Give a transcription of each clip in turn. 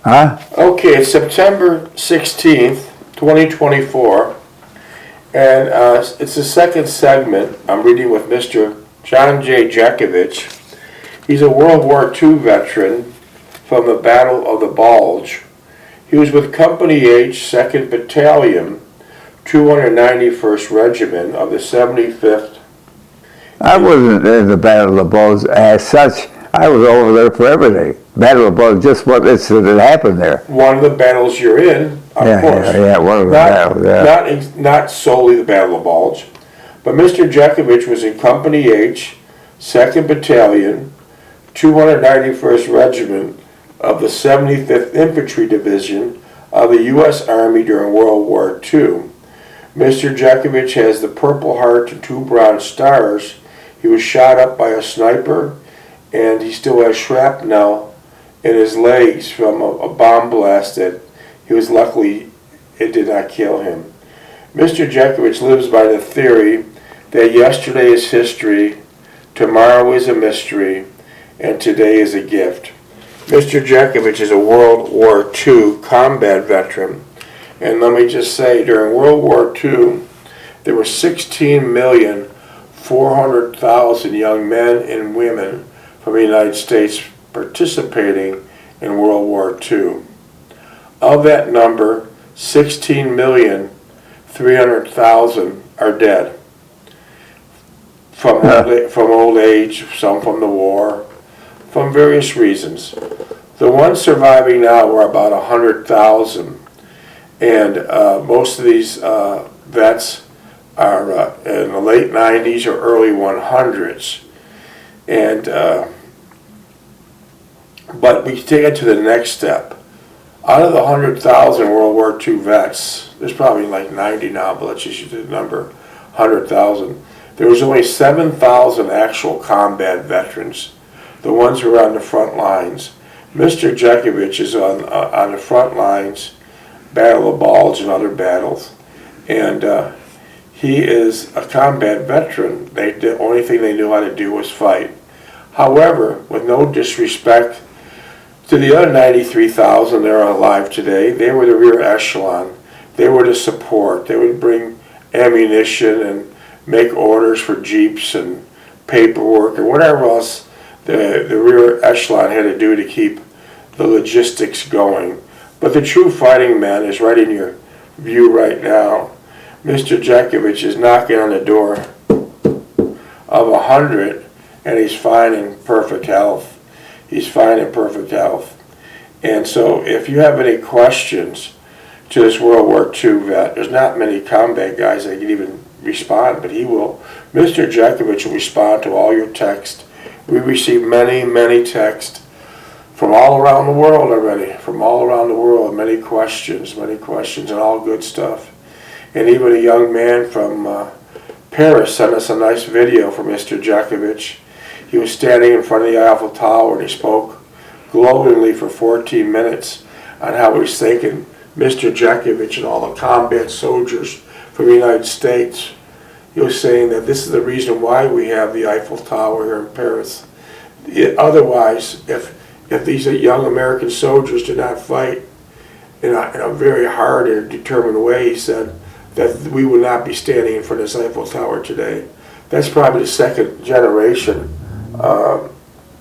Huh? Okay, it's September 16th, 2024, and it's the second segment. I'm reading with Mr. John J. Jeckovich. He's a World War II veteran from the Battle of the Bulge. He was with Company H, 2nd Battalion, 291st Regiment of the 75th. I wasn't in the Battle of the Bulge as such. I was over there for everything. Battle of the Bulge, just what it happened there. One of the battles you're in, of course. Yeah, one of the battles, yeah. Not solely the Battle of Bulge, but Mr. Jeckovich was in Company H, 2nd Battalion, 291st Regiment of the 75th Infantry Division of the U.S. Army during World War II. Mr. Jeckovich has the Purple Heart and 2 Bronze Stars. He was shot up by a sniper, and he still has shrapnel in his legs from a bomb blast that he was luckily, it did not kill him. Mr. Jeckovich lives by the theory that yesterday is history, tomorrow is a mystery, and today is a gift. Mr. Jeckovich is a World War II combat veteran, and let me just say, during World War II, there were 16,400,000 young men and women from the United States participating in World War II. Of that number, 16,300,000 are dead from old age, some from the war, from various reasons. The ones surviving now are about 100,000, and most of these vets are in the late 90s or early 100s. And but we take it to the next step. Out of the 100,000 World War II vets, there's probably like 90 now, but let's just use the number 100,000. There was only 7,000 actual combat veterans, the ones who are on the front lines. Mr. Jeckovich is on the front lines, Battle of Bulge and other battles, and he is a combat veteran. The only thing they knew how to do was fight. However, with no disrespect to the other 93,000 that are alive today, they were the rear echelon. They were the support. They would bring ammunition and make orders for jeeps and paperwork or whatever else the rear echelon had to do to keep the logistics going. But the true fighting man is right in your view right now. Mr. Jeckovich is knocking on the door of 100, and he's fine in perfect health. He's fine in perfect health. And so if you have any questions to this World War II vet, there's not many combat guys that can even respond, but he will. Mr. Jeckovich will respond to all your texts. We receive many, many texts from all around the world already, from all around the world, many questions, and all good stuff. And even a young man from Paris sent us a nice video from Mr. Jeckovich. He was standing in front of the Eiffel Tower and he spoke glowingly for 14 minutes on how he was thanking Mr. Jeckovich and all the combat soldiers from the United States. He was saying that this is the reason why we have the Eiffel Tower here in Paris. Otherwise, if these young American soldiers did not fight in a very hard and determined way, he said, that we would not be standing in front of this Eiffel Tower today. That's probably the second generation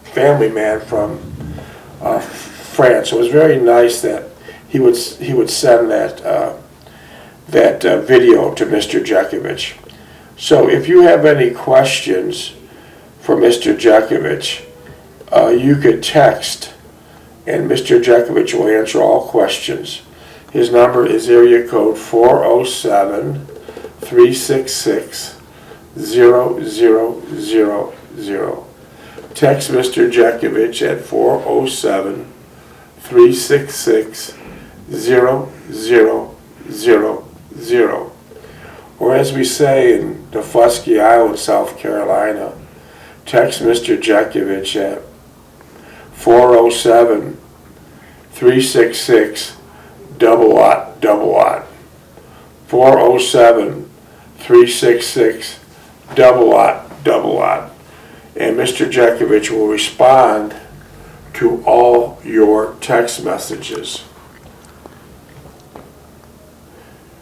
family man from France. So it was very nice that he would send that video to Mr. Jeckovich. So if you have any questions for Mr. Jeckovich, you could text, and Mr. Jeckovich will answer all questions. His number is area code 407-366-0000. Text Mr. Jeckovich at 407-366-0000. Or as we say in Daufuskie Island, South Carolina, text Mr. Jeckovich at 407-366-0000. 407-366-0000. And Mr. Jeckovich will respond to all your text messages.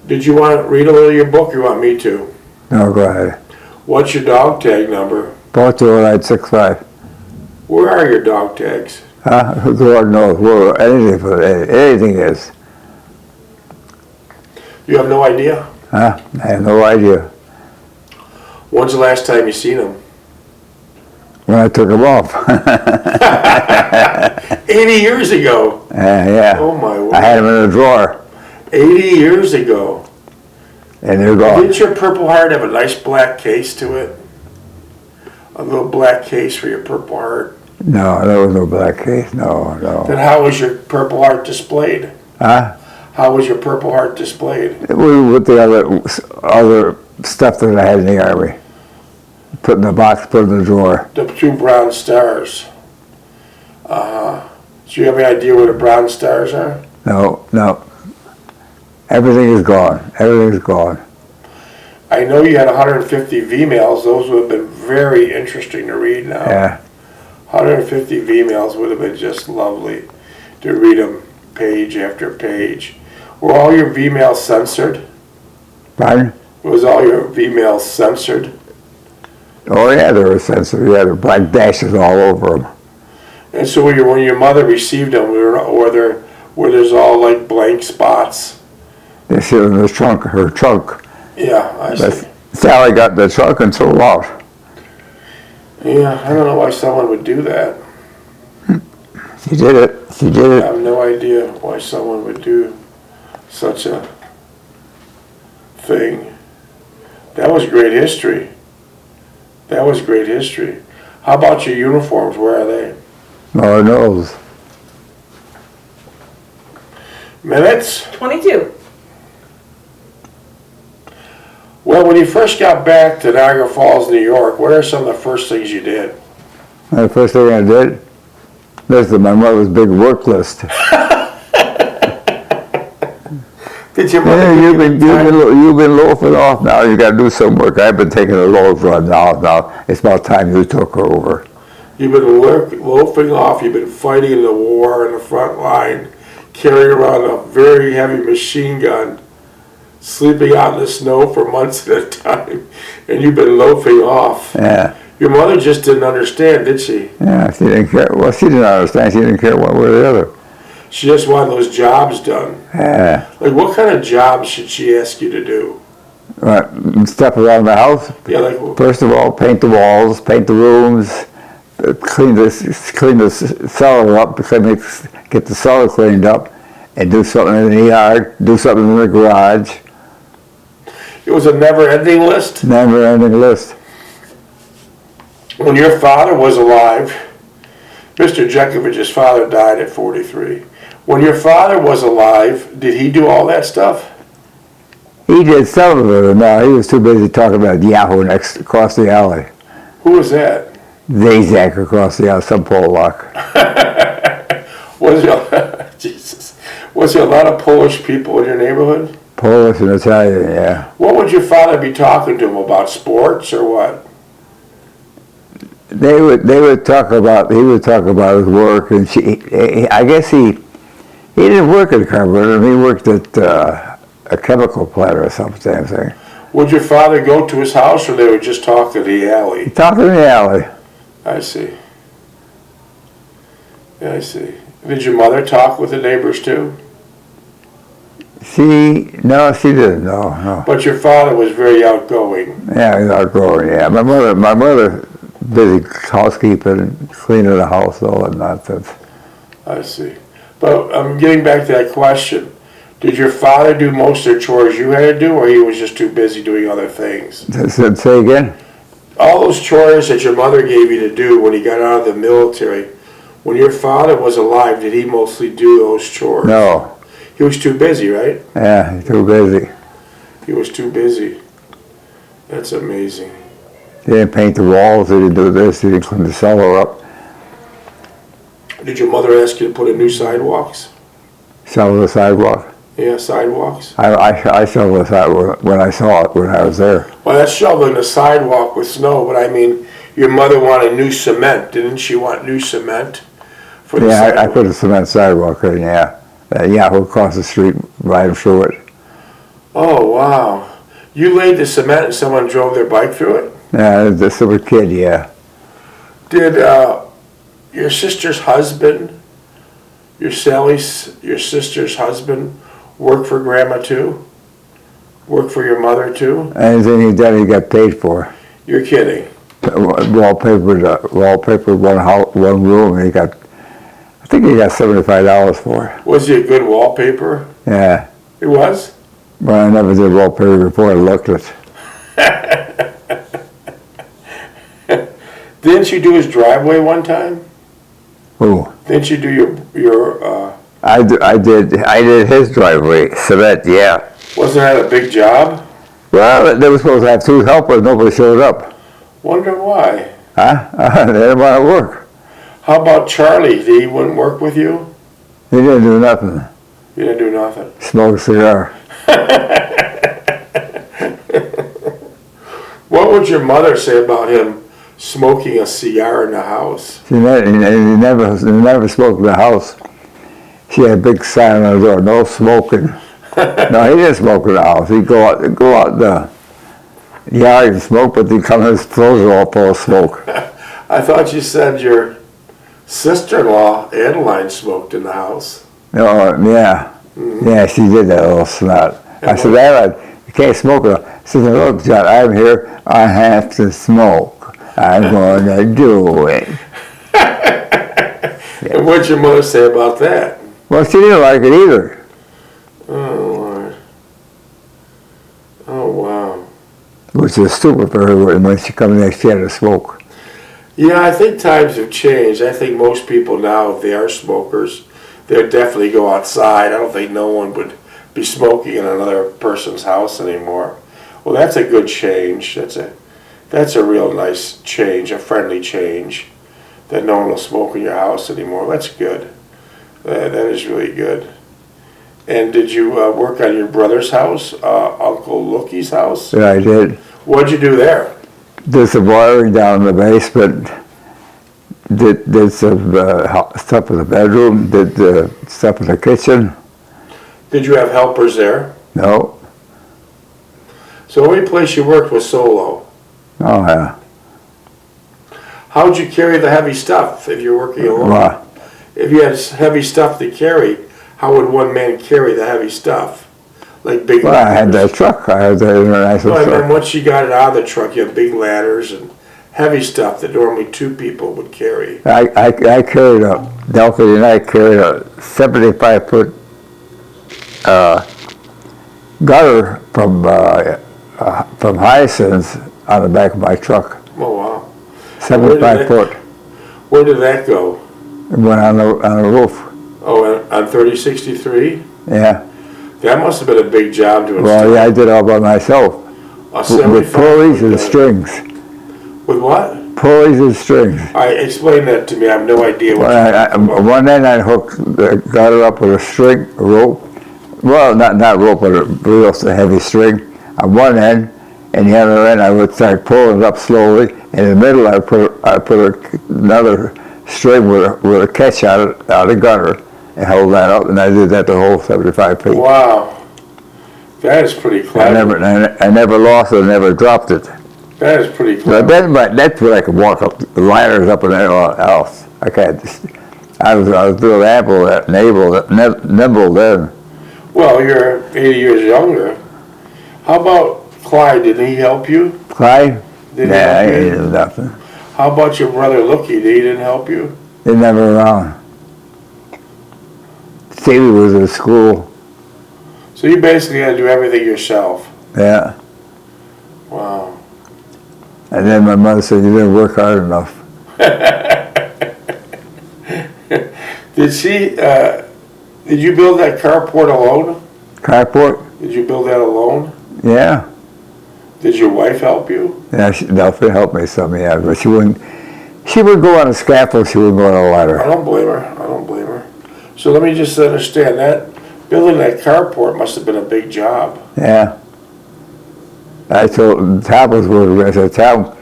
Did you want to read a little of your book, or you want me to? No, go ahead. What's your dog tag number? 42865. Where are your dog tags? Lord knows where anything is. You have no idea? I have no idea. When's the last time you seen them? When I took them off. 80 years ago. Yeah. Oh my word. I had them in a drawer, 80 years ago. and they're gone. Didn't your Purple Heart have a nice black case to it? A little black case for your Purple Heart? No, there was no black case. No. Then how was your Purple Heart displayed? Huh? How was your Purple Heart displayed? It was with the other stuff that I had in the army. Put in the box, put in the drawer. The 2 brown stars. Do you have any idea where the brown stars are? No. Everything is gone. Everything is gone. I know you had 150 V-mails. Those would have been very interesting to read now. Yeah. 150 V-mails would have been just lovely to read them page after page. Were all your V-mails censored? Pardon? Was all your V-mails censored? Oh yeah, there were censored. Yeah, there were black dashes all over them. And so when your mother received them, were there's all like blank spots? They sit in the trunk, her trunk. Yeah, I see. Sally got the trunk and threw it out. Yeah, I don't know why someone would do that. She did it. I have no idea why someone would do such a thing. That was great history. How about your uniforms? Where are they? Lord knows. Minutes? 22. Well, when you first got back to Niagara Falls, New York, what are some of the first things you did? The first thing I did, this is my mother's big work list. Did your Yeah, mother you've been loafing off now. You got to do some work. I've been taking a load run now. Now it's about time you took her over. You've been loafing off. You've been fighting in the war in the front line, carrying around a very heavy machine gun, sleeping out in the snow for months at a time, and you've been loafing off. Yeah. Your mother just didn't understand, did she? Yeah, she didn't care. Well, she didn't understand. She didn't care one way or the other. She just wanted those jobs done. Yeah. Like, what kind of jobs should she ask you to do? Stuff around the house. Yeah, like, First of all, paint the walls, paint the rooms, clean the cellar up, get the cellar cleaned up, and do something in the yard, do something in the garage. it was a never-ending list. Never-ending list. When your father was alive, Mr. Jeckovich's father died at 43. When your father was alive, did he do all that stuff? He did some of it, and now he was too busy talking about Yahoo across the alley. Who was that? Zazak across the alley, some Polak. Was there, Jesus, was there a lot of Polish people in your neighborhood? Polish and Italian, yeah. What would your father be talking to him about, sports or what? They would talk about, he would talk about his work, and I guess he didn't work at a carpenter, he worked at a chemical plant or something. Would your father go to his house, or they would just talk in the alley? He talked in the alley. I see. Yeah, I see. Did your mother talk with the neighbors too? No, she didn't, no. But your father was very outgoing. Yeah, he's outgrowing, yeah. My mother busy housekeeping and cleaning the house, all that nonsense. I see. But I'm getting back to that question. Did your father do most of the chores you had to do, or he was just too busy doing other things? Say again? All those chores that your mother gave you to do when he got out of the military, when your father was alive, did he mostly do those chores? No. He was too busy, right? Yeah, he's too busy. He was too busy. That's amazing. He didn't paint the walls, he didn't do this, he didn't clean the cellar up. Did your mother ask you to put in new sidewalks? Shovel the sidewalk. Yeah, sidewalks. I shoveled the sidewalk when I saw it, when I was there. Well, that's shoveling the sidewalk with snow, but I mean, your mother wanted new cement. Didn't she want new cement For the Yeah, I sidewalk? put a cement sidewalk in, yeah. Yahoo across the street, riding through it. Oh, wow. You laid the cement and someone drove their bike through it? Yeah, this little kid, yeah. Did your sister's husband, your sister's husband, work for Grandma too? Work for your mother too? Anything he done, he got paid for. You're kidding. Wallpaper one room, he got, I think he got $75 for it. Was he a good wallpaper? Yeah, It was? but I never did wallpaper before I looked at it. Didn't you do his driveway one time? Who? Didn't you do your I did his driveway, cement, yeah. wasn't that a big job? Well, they were supposed to have 2 helpers, nobody showed up. Wonder why. Huh? They didn't want to work. How about Charlie? He wouldn't work with you? He didn't do nothing. You didn't do nothing. Smoke a cigar. What would your mother say about him smoking a cigar in the house? He never smoked in the house. She had a big sign on the door, no smoking. No, he didn't smoke in the house. He'd go out the yard and smoke, but he'd come, his clothes were all full of smoke. I thought you said your sister-in-law, Adeline, smoked in the house. Oh, yeah. Yeah, she did that little snot. I said, Adeline, you can't smoke. She said, look, John, I'm here. I have to smoke. I'm going to do it. And what'd your mother say about that? Well, she didn't like it either. Oh, Lord. Oh, wow. Which was stupid for her when she come next, she had to smoke. Yeah, I think times have changed. I think most people now, if they are smokers, they'll definitely go outside. I don't think no one would be smoking in another person's house anymore. Well, that's a good change. That's a real nice change, a friendly change, that no one will smoke in your house anymore. That's good. That is really good. And did you work on your brother's house, Uncle Lookie's house? Yeah, I did. What'd you do there? Did some wiring down in the basement. Did some stuff in the bedroom. Did stuff in the kitchen. Did you have helpers there? No. So every place you worked was solo. Oh, yeah. How'd you carry the heavy stuff if you're working alone? Well, If you had heavy stuff to carry, how would one man carry the heavy stuff? Like big I had ladders? that truck. I had that international No, I mean, truck. once you got it out of the truck, you had big ladders and heavy stuff that normally 2 people would carry. I carried Delphi and I carried a 75-foot gutter from Hyacinth on the back of my truck. Oh, wow. 75 foot. Where did that go? It went on the roof. Oh, on 3063? Yeah. That must have been a big job to install. Well, yeah, I did it all by myself. A With pulleys 75 and strings. With what? Pulleys and strings. Explain that to me. I have no idea what you're talking about. One end I hooked the gutter up with a string, a rope. Well, not rope, but a real heavy string on one end, and the other end I would start pulling it up slowly. In the middle, I put another string with a catch out of the gutter and hold that up, and I did that the whole 75 feet. Wow. That is pretty clever. I never lost it, never dropped it. That is pretty But clever. that's where I could walk up the ladders up and everything else. I was real nimble then. Well, you're 80 years younger. How about Clyde? Didn't he help you? Clyde? Didn't Nah, he I help ain't you? do nothing. How about your brother Lookie? He didn't help you? They never around. Stevie was in school. So you basically had to do everything yourself. Yeah. Wow. And then my mother said, you didn't work hard enough. Did you build that carport alone? Carport? Did you build that alone? Yeah. Did your wife help you? Yeah, she helped me some, yeah, but she would go on a scaffold, she wouldn't go on a I ladder. don't blame her. I don't blame her. So let me just understand that building that carport must have been a big job. Yeah. I told, the top was where I said,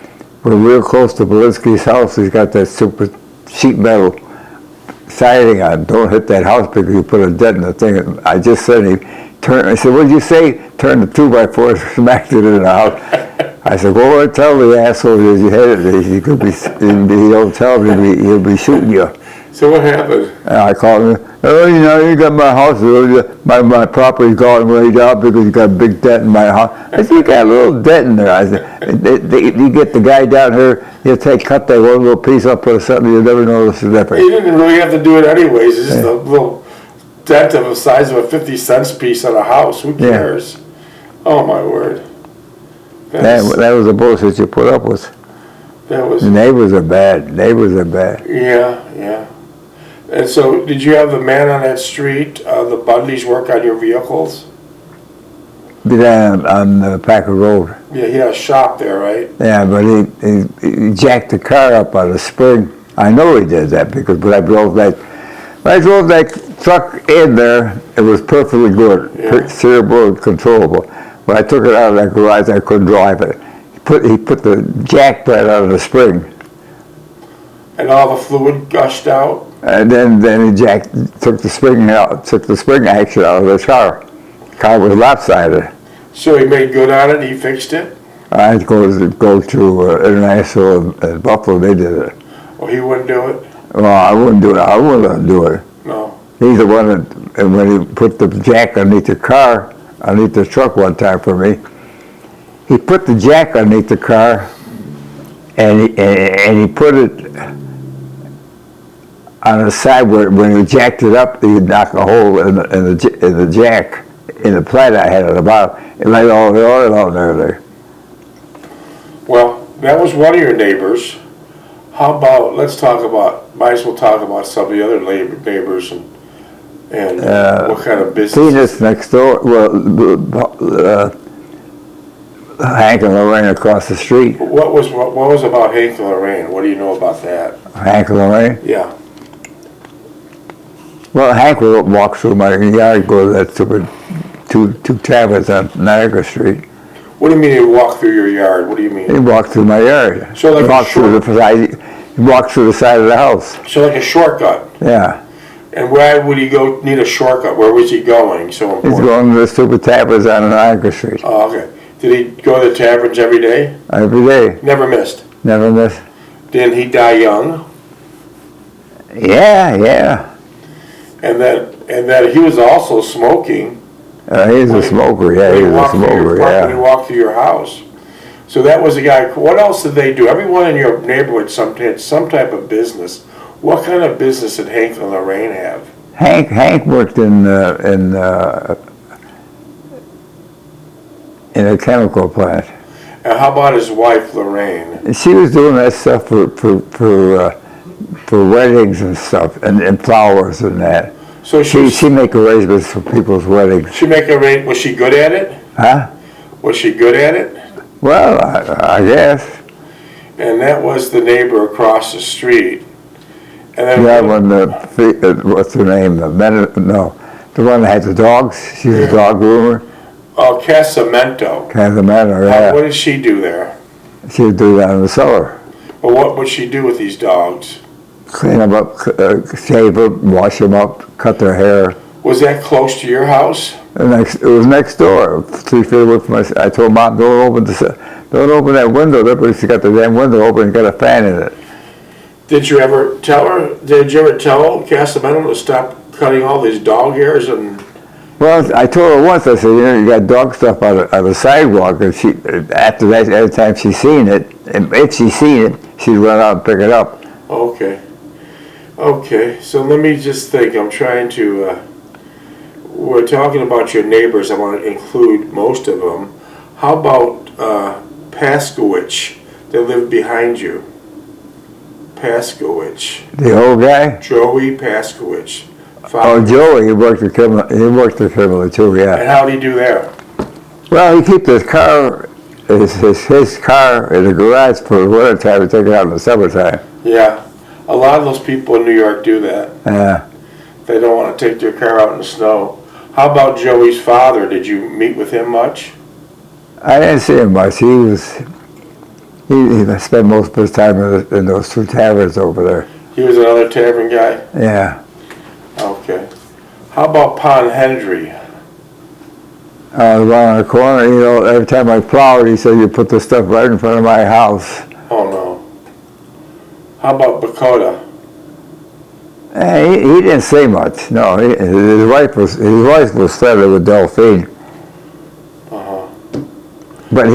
we're real close to Belinsky's house. He's got that super sheet metal siding on, don't hit that house because you put a dent in the thing. I just said, he turned, I said, what'd you say? Turned the 2x4, smacked it in the house. I said, go over and tell the asshole that you hit it. He could be, he don't tell me, he'll be shooting you. So what happened? And I called him, oh, you know, you got my house, my property's gone right out because you got a big dent in my house. I said, you got a little dent in there. I said, you get the guy down here, he'll cut that one little piece up, put something, you'll never notice the difference. You didn't really have to do it anyways. It's just a little dent of the size of a 50-cent piece on a house. Who cares? Yeah. Oh, my word. That was the bullshit you put up with. The neighbors are bad. Neighbors are bad. Yeah, yeah. And so, did you have the man on that street, the Bundys, work on your vehicles? Down on the Packer Road. Yeah, he had a shop there, right? Yeah, but he jacked the car up on a spring. I know he did that because when I drove that truck in there, it was perfectly good, steerable and controllable. When I took it out of that garage, I couldn't drive it. He put the jack pad out of the spring. And all the fluid gushed out? And then he took the spring action out of the car. The car was lopsided. So he made good on it? He fixed it? I had to go to International in Buffalo. They did it. Well, he wouldn't do it? Well, I wouldn't do it. I wouldn't do it. No. He's the one that, and when he put the jack underneath the car, underneath the truck one time for me, he put the jack underneath the car, and he put it on the side where when he jacked it up, he'd knock a hole in the jack, in the plate I had at the bottom. It let all the oil out there. Well, that was one of your neighbors. How about, might as well talk about some of the other neighbors and what kind of business. Venus next door, Hank and Lorraine across the street. What was about Hank and Lorraine? What do you know about that? Hank and Lorraine? Yeah. Well, Hank would walk through my yard, go to that stupid two taverns on Niagara Street. What do you mean he walked through your yard? What do you mean? He walked through my yard. So like he walked through the side of the house. So like a shortcut? Yeah. And where would he go? Need a shortcut? Where was he going? So important. He's going to the stupid taverns on Niagara Street. Oh, okay. Did he go to the taverns every day? Every day. Never missed? Never missed. Didn't he die young? Yeah. And then he was also smoking. He's a smoker, yeah, he's a smoker, yeah. When he walked through your house. So that was a guy. What else did they do? Everyone in your neighborhood had some type of business. What kind of business did Hank and Lorraine have? Hank worked in a chemical plant. And how about his wife, Lorraine? She was doing that stuff for weddings and stuff, and flowers and that. So she make arrangements for people's weddings. Was she good at it? Huh? Was she good at it? Well, I guess. And that was the neighbor across the street. And then what's her name? The one that had the dogs. She was a dog groomer. Oh, Casamento. Yeah. What did she do there? She would do that in the cellar. Well, what would she do with these dogs? Clean them up, shave them, wash them up, cut their hair. Was that close to your house? It was next door, 3 feet away from us. I told Mom, don't open that window. She got the damn window open and got a fan in it. Did you ever tell Casamento to stop cutting all these dog hairs? Well, I told her once, I said, you got dog stuff on the sidewalk, and after that, every time she's seen it, and if she's seen it, she'd run out and pick it up. Okay, so let me just think. I'm trying to, we're talking about your neighbors. I want to include most of them. How about Paskowich that lived behind you? Paskowich. The old guy? Joey Paskowich. Oh, Joey, he worked the criminal too, yeah. And how did he do there? Well, he kept his car, his car in the garage for the winter time and take it out in the summertime. Yeah. A lot of those people in New York do that. Yeah. They don't want to take their car out in the snow. How about Joey's father? Did you meet with him much? I didn't see him much. He spent most of his time in those two taverns over there. He was another tavern guy? Yeah. Okay. How about Pon Hendry? The one on the corner, you know, every time I plowed, he said, you put the stuff right in front of my house. Oh, no. How about Bakota? He didn't say much. No, his wife was friendly with Delphine. Uh-huh. But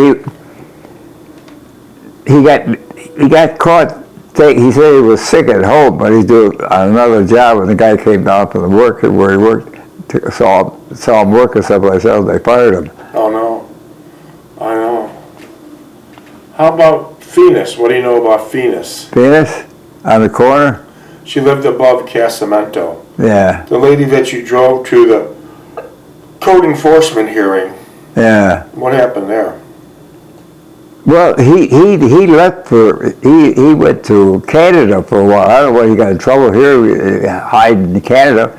he got caught. He said he was sick at home, but he's doing another job, and the guy came down from the work where he worked, saw him working someplace else. They fired him. Oh, no. I know. How about Phoenix? What do you know about Phoenix? Phoenix, on the corner. She lived above Casamento. Yeah. The lady that you drove to the code enforcement hearing. Yeah. What happened there? Well, he left he went to Canada for a while. I don't know why he got in trouble here, hiding in Canada.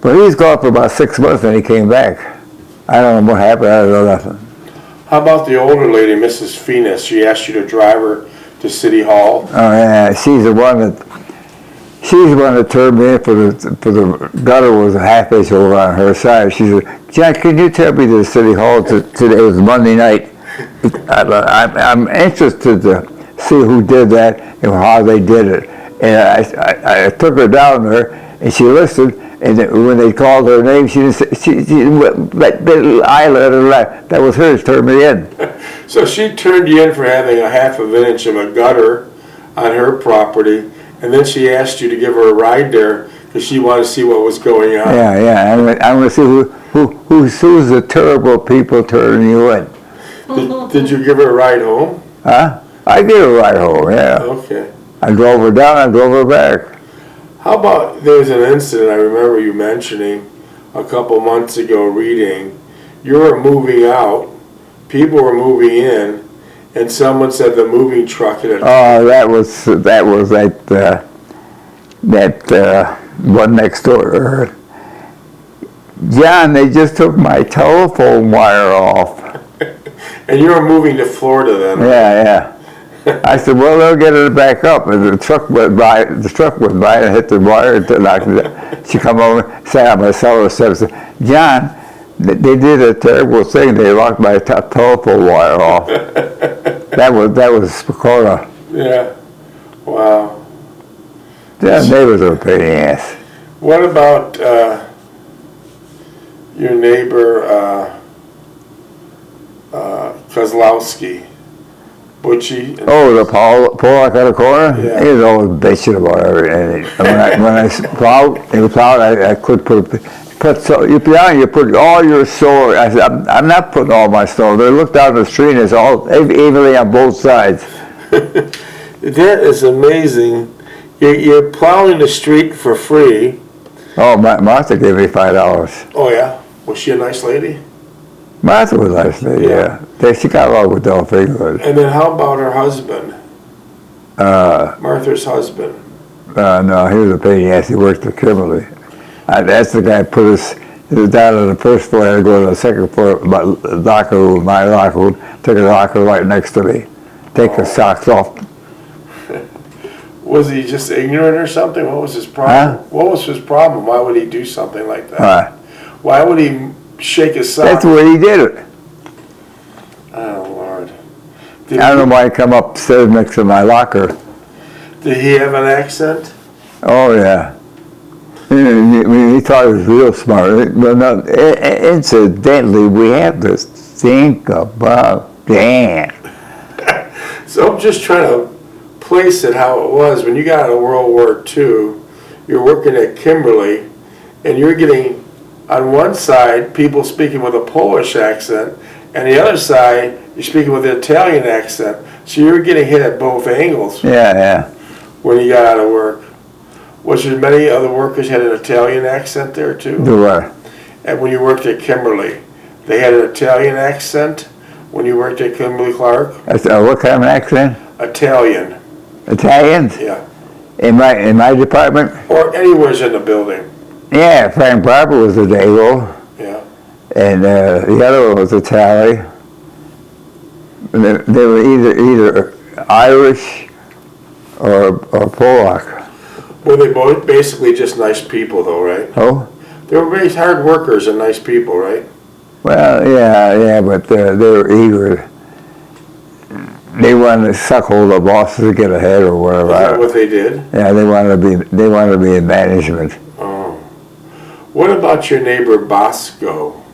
But he was gone for about 6 months and he came back. I don't know what happened. I don't know nothing. How about the older lady, Mrs. Phoenix? She asked you to drive her to City Hall. Oh yeah, she's the one that turned me in for the gutter was a half inch over on her side. She said, "John, can you take me to the City Hall today? It was Monday night. I'm interested to see who did that and how they did it." And I took her down there, and she listened. And when they called her name, she didn't say, I let her laugh. That was her that turned me in. So she turned you in for having a half of an inch of a gutter on her property, and then she asked you to give her a ride there because she wanted to see what was going on. Yeah. I'm going to see who's the terrible people turning you in. Did you give her a ride home? Huh? I gave her a ride home, yeah. Okay. I drove her down, I drove her back. How about, there's an incident I remember you mentioning a couple months ago reading. You were moving out, people were moving in, and someone said the moving truck had... Oh, that was that one next door. John, they just took my telephone wire off. And you were moving to Florida then? Yeah. I said, well, they'll get it back up. And the truck went by and hit the wire and knocked it down. She come over, sat on my cellar steps, and said, John, they did a terrible thing. They locked my telephone wire off. That was Spokora. Yeah. Wow. Yeah, neighbors are a pain in the ass. What about your neighbor Kozlowski? Butchie? Oh, the Pollock on the corner? Yeah. He was always bitching about everything. And when I plowed, I could you put all your snow. I said, I'm not putting all my snow. They look down the street and it's all evenly on both sides. That is amazing. You're plowing the street for free. Oh, Martha gave me $5. Oh, yeah? Was she a nice lady? Martha was nice, yeah. She got along with Delphine. And then how about her husband? Martha's husband. No, he was a pain in the ass. He worked for Kimberly. That's the guy put us down on the first floor. I had to go to the second floor, my locker room, took a locker right next to me. Take the socks off. Was he just ignorant or something? What was his problem? Huh? What was his problem? Why would he do something like that? Why would he shake his sock? That's the way he did it. Oh, Lord. I don't know why he come upstairs next to my locker. Did he have an accent? Oh, yeah. He thought he was real smart. Well, no, incidentally, we have to think about Dan. So I'm just trying to place it how it was. When you got out of World War II, you're working at Kimberly, and you're getting, on one side, people speaking with a Polish accent, and the other side, you're speaking with an Italian accent. So you're getting hit at both angles. Yeah. When you got out of work. Was there many other workers had an Italian accent there too? Do what? And when you worked at Kimberly, they had an Italian accent when you worked at Kimberly Clark? What kind of accent? Italian. Italians? Yeah. In my department? Or anywhere's in the building. Yeah, Frank Barber was a Dago. Yeah. And the other one was Italian. They were either Irish or Polak. Were they both basically just nice people, though, right? Oh, They were very hard workers and nice people, right? well, yeah, but they were eager. They wanted to suck hold of bosses to get ahead or whatever. Is that what they did? Yeah, they wanted to be in management. Oh. What about your neighbor Bosco?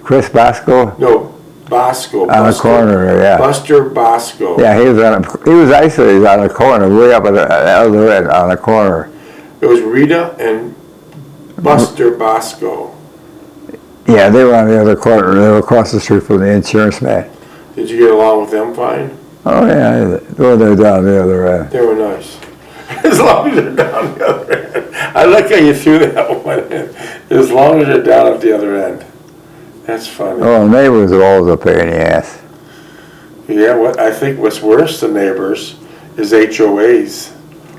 Chris Bosco? No, Bosco. On the corner there, yeah. Buster Bosco. Yeah, he was isolated on the corner, way up at the other end on the corner. It was Rita and Buster Bosco. Yeah, they were on the other corner. They were across the street from the insurance man. Did you get along with them fine? Oh yeah, well, they're down the other end. They were nice. As long as they're down the other end. I like how you threw that one in. As long as they're down at the other end. That's funny. Oh, neighbors are always a pain in the ass. Yeah, I think what's worse than neighbors is HOAs.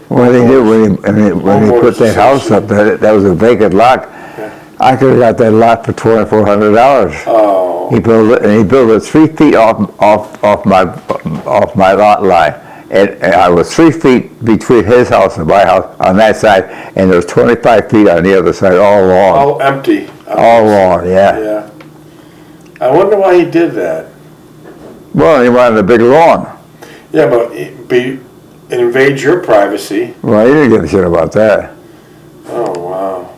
Well, they did when he put that house up. That was a vacant lot. Yeah. I could have got that lot for $2,400. Oh. He built it, and he built it 3 feet off my lot line, and I was 3 feet between his house and my house on that side, and there was 25 feet on the other side, all lawn. All empty. All lawn, yeah. Yeah. I wonder why he did that. Well, he wanted a big lawn. Yeah, but it invades your privacy. Well, he didn't give a shit about that. Oh, wow.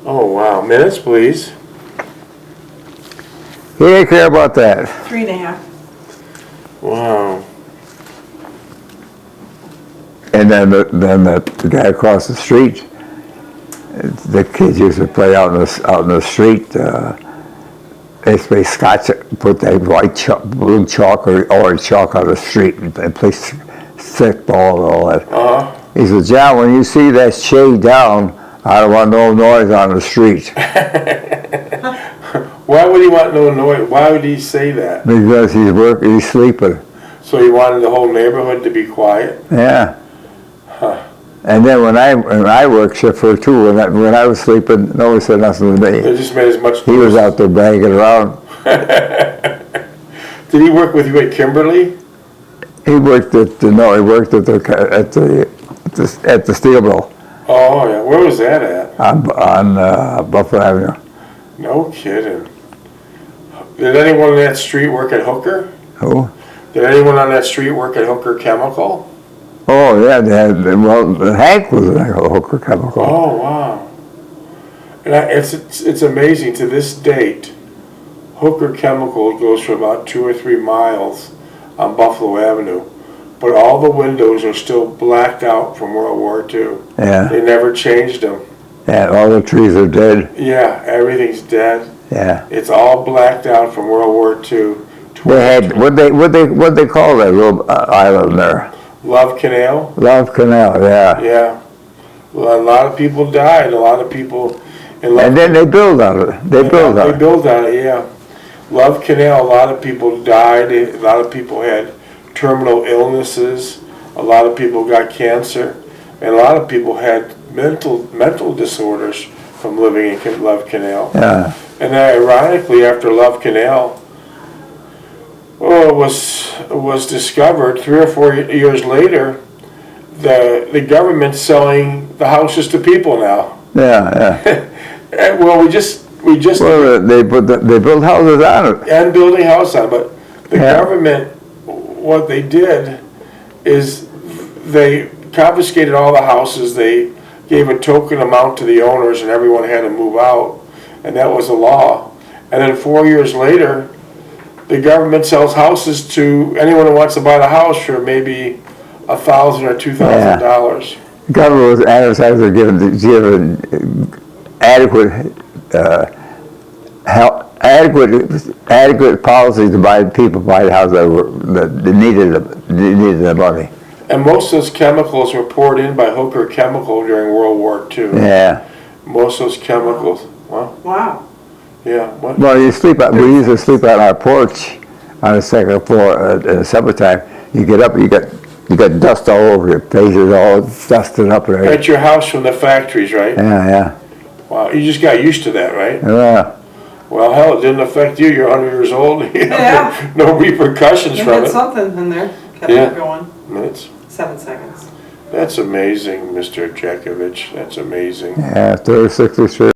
Oh, wow. Minutes, please. He didn't care about that. 3.5. Wow. And then the guy across the street, the kids used to play out in the street. They play scotch, put that white chalk, blue chalk or orange chalk on the street and play stick ball and all that. Uh-huh. He said, John, when you see that shade down, I don't want no noise on the street. Why would he want no noise? Why would he say that? Because he's sleeping. So he wanted the whole neighborhood to be quiet? Yeah. Huh. And then when I worked shift for too, when I was sleeping, nobody said nothing to me. They just made as much He was out there banging around. Did he work with you at Kimberly? He worked at the steel mill Oh, yeah. Where was that at? on Buffalo Avenue. No kidding. Did anyone on that street work at Hooker? Who? Did anyone on that street work at Hooker Chemical? Oh yeah, Hank was a Hooker Chemical. Oh, wow. And it's amazing, to this date, Hooker Chemical goes for about 2 or 3 miles on Buffalo Avenue, but all the windows are still blacked out from World War II. Yeah. They never changed them. Yeah, all the trees are dead. Yeah, everything's dead. Yeah. It's all blacked out from World War II. They had what they call that little island there? Love Canal? Love Canal, yeah. Yeah. Well, a lot of people died. A lot of people. And then they build on it. They build on it, yeah. Love Canal, a lot of people died. A lot of people had terminal illnesses. A lot of people got cancer. And a lot of people had mental disorders from living in Love Canal. Yeah. And ironically, after Love Canal was discovered, 3 or 4 years later, the government's selling the houses to people now. Yeah, yeah. Well, we just Well, they build houses on it. and building a house on it, but the government, what they did is they confiscated all the houses. They gave a token amount to the owners, and everyone had to move out, and that was the law. And then 4 years later, the government sells houses to anyone who wants to buy the house for maybe $1,000 or $2,000. The government was advertising giving adequate adequate policy to buy people buy houses that needed the money. And most of those chemicals were poured in by Hooker Chemical during World War II. Yeah. Most of those chemicals. Well, Wow. yeah. What? Well, we used to sleep on our porch on the second floor in the summertime. You get up, you got dust all over your face, it's all dusted up and everything. At your house from the factories, right? Yeah, Wow, you just got used to that, right? yeah. Well, hell, it didn't affect you. You're 100 years old. You have Yeah. no repercussions You from had it. something in there. Kept Yeah. it going. Minutes. 7 seconds. That's amazing, Mr. Jeckovich. That's amazing. Yeah, 36 years.